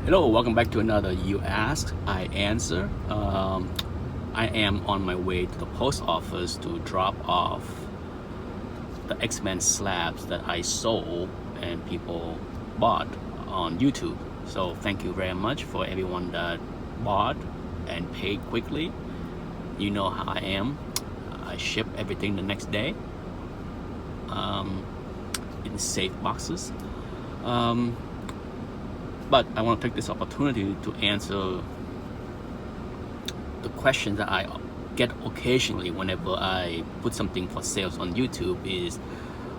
Hello, welcome back to another You Ask, I Answer. I am on my way to the post office to drop off the X-Men slabs that I sold and people bought on YouTube. So thank you very much for everyone that bought and paid quickly. You know how I am. I ship everything the next day in safe boxes. But I want to take this opportunity to answer the question that I get occasionally whenever I put something for sales on YouTube is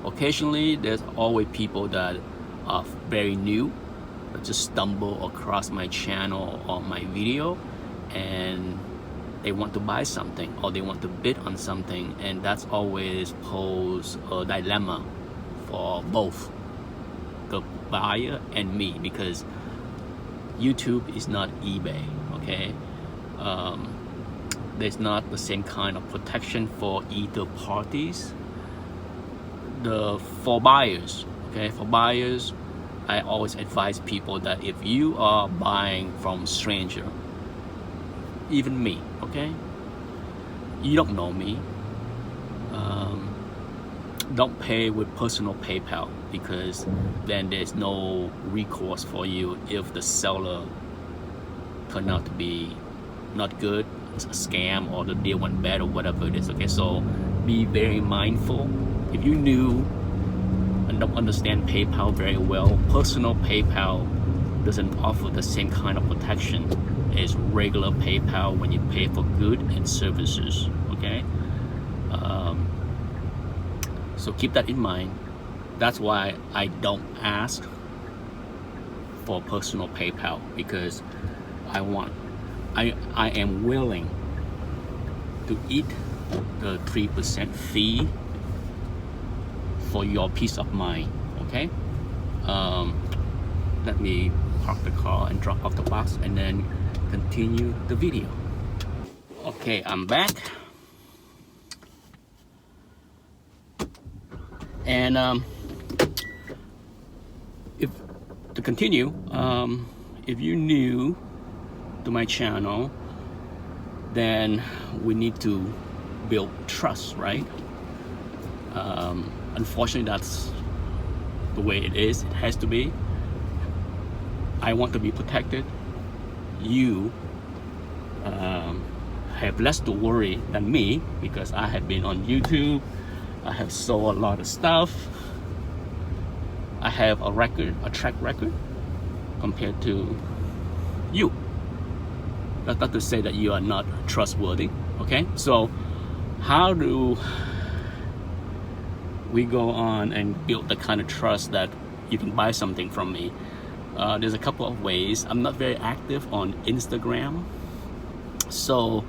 occasionally there's always people that are very new that just stumble across my channel or my video and they want to buy something or they want to bid on something, and that's always pose a dilemma for both the buyer and me, because YouTube is not eBay, okay? There's not the same kind of protection for either parties. For buyers, okay, for buyers, I always advise people that if you are buying from stranger, even me, okay, you don't know me, don't pay with personal PayPal, because then there's no recourse for you if the seller turned out to be not good, it's a scam, or the deal went bad, or whatever it is. Okay, so be very mindful. If you knew and don't understand PayPal very well, personal PayPal doesn't offer the same kind of protection as regular PayPal when you pay for goods and services. Okay, so keep that in mind. That's why I don't ask for personal PayPal, because I am willing to eat the 3% fee for your peace of mind. Okay, let me park the car and drop off the box and then continue the video. Okay, I'm back. And if to continue, if you're new to my channel, then we need to build trust, right? Unfortunately, that's the way it is. It has to be. I want to be protected. You have less to worry than me, because I have been on YouTube. I have sold a lot of stuff. I have a track record compared to you. That's not to say that you are not trustworthy, okay? So how do we go on and build the kind of trust that you can buy something from me? There's a couple of ways. I'm not very active on Instagram, so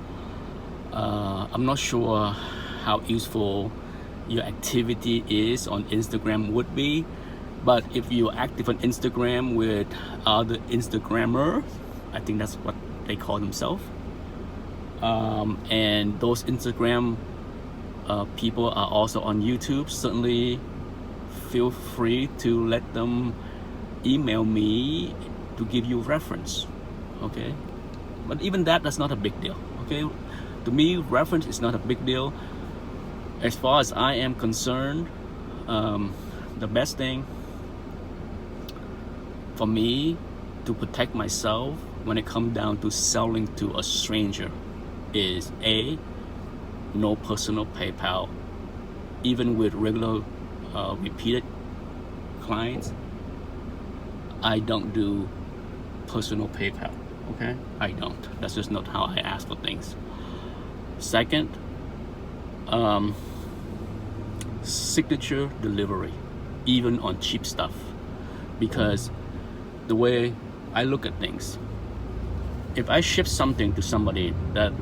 I'm not sure how useful your activity is on Instagram would be. But if you're active on Instagram with other Instagrammers, I think that's what they call themselves, and those Instagram people are also on YouTube, certainly feel free to let them email me to give you reference, okay? But even that's not a big deal, okay? To me, reference is not a big deal. As far as I am concerned, the best thing for me to protect myself when it comes down to selling to a stranger is no personal PayPal. Even with regular repeated clients, I don't do personal PayPal, okay? I don't. That's just not how I ask for things. Second, signature delivery, even on cheap stuff, because the way I look at things, if I ship something to somebody that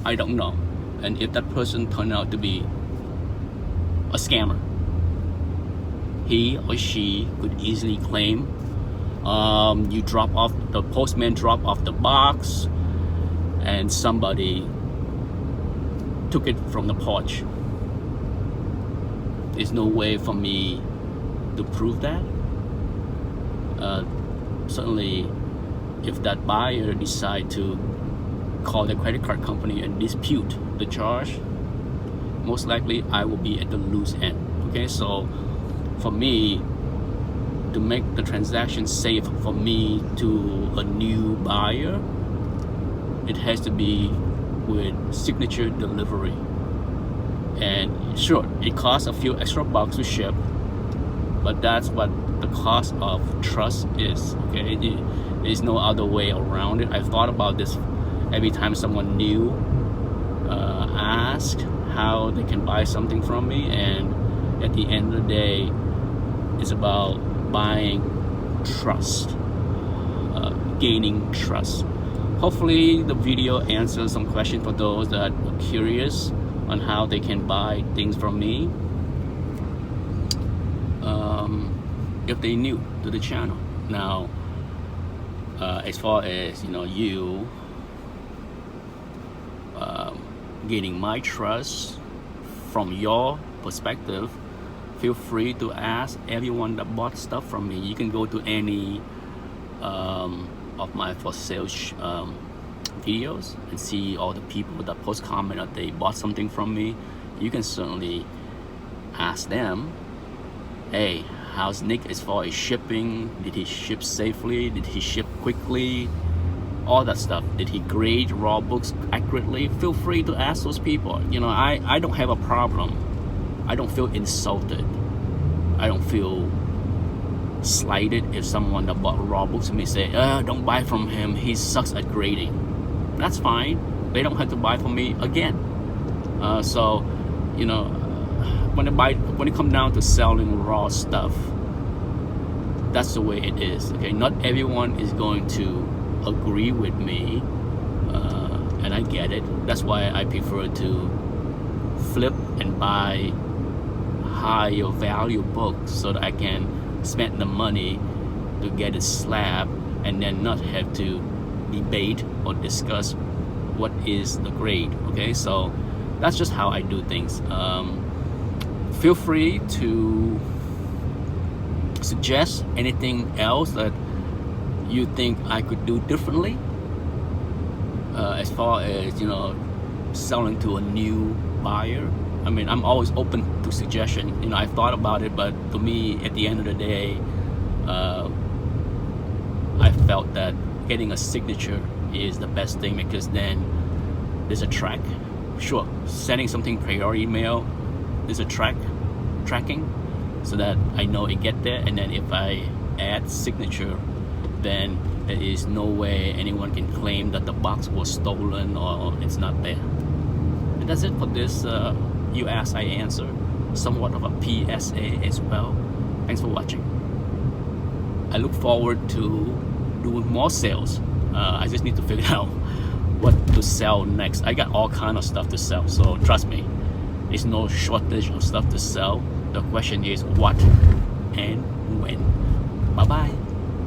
I don't know, and if that person turned out to be a scammer, he or she could easily claim the postman drop off the box and somebody took it from the porch. There's no way for me to prove that. certainly if that buyer decide to call the credit card company and dispute the charge, most likely I will be at the loose end. Okay, so for me to make the transaction safe for me to a new buyer, it has to be with signature delivery. And sure, it costs a few extra bucks to ship, but that's what the cost of trust is. Okay, there's no other way around it. I've thought about this every time someone new asks how they can buy something from me, and at the end of the day, it's about buying trust, gaining trust. Hopefully the video answers some questions for those that are curious on how they can buy things from me, if they're new to the channel. Now, as far as you gaining my trust from your perspective, feel free to ask everyone that bought stuff from me. You can go to any of my for sale videos and see all the people that post comment that they bought something from me. You can certainly ask them, hey, how's Nick as far as shipping? Did he ship safely? Did he ship quickly? All that stuff. Did he grade raw books accurately? Feel free to ask those people. I don't have a problem. I don't feel insulted. I don't feel slighted if someone that bought raw books from me say, don't buy from him, he sucks at grading. That's fine. They don't have to buy from me again. So when it comes down to selling raw stuff, that's the way it is. Okay, not everyone is going to agree with me, and I get it. That's why I prefer to flip and buy higher value books so that I can spend the money to get a slab and then not have to debate or discuss what is the grade. Okay, so that's just how I do things. Feel free to suggest anything else that you think I could do differently, as far as selling to a new buyer. I mean, I'm always open to suggestion. I've thought about it, but to me, at the end of the day, I felt that getting a signature is the best thing, because then there's a track. Sure, sending something priority mail, there's a tracking, so that I know it get there. And then if I add signature, then there is no way anyone can claim that the box was stolen or it's not there. And that's it for this you ask, I answer, somewhat of a PSA as well. Thanks for watching. I look forward to doing more sales. I just need to figure out what to sell next. I got all kind of stuff to sell, so trust me, there's no shortage of stuff to sell. The question is what and when. Bye bye.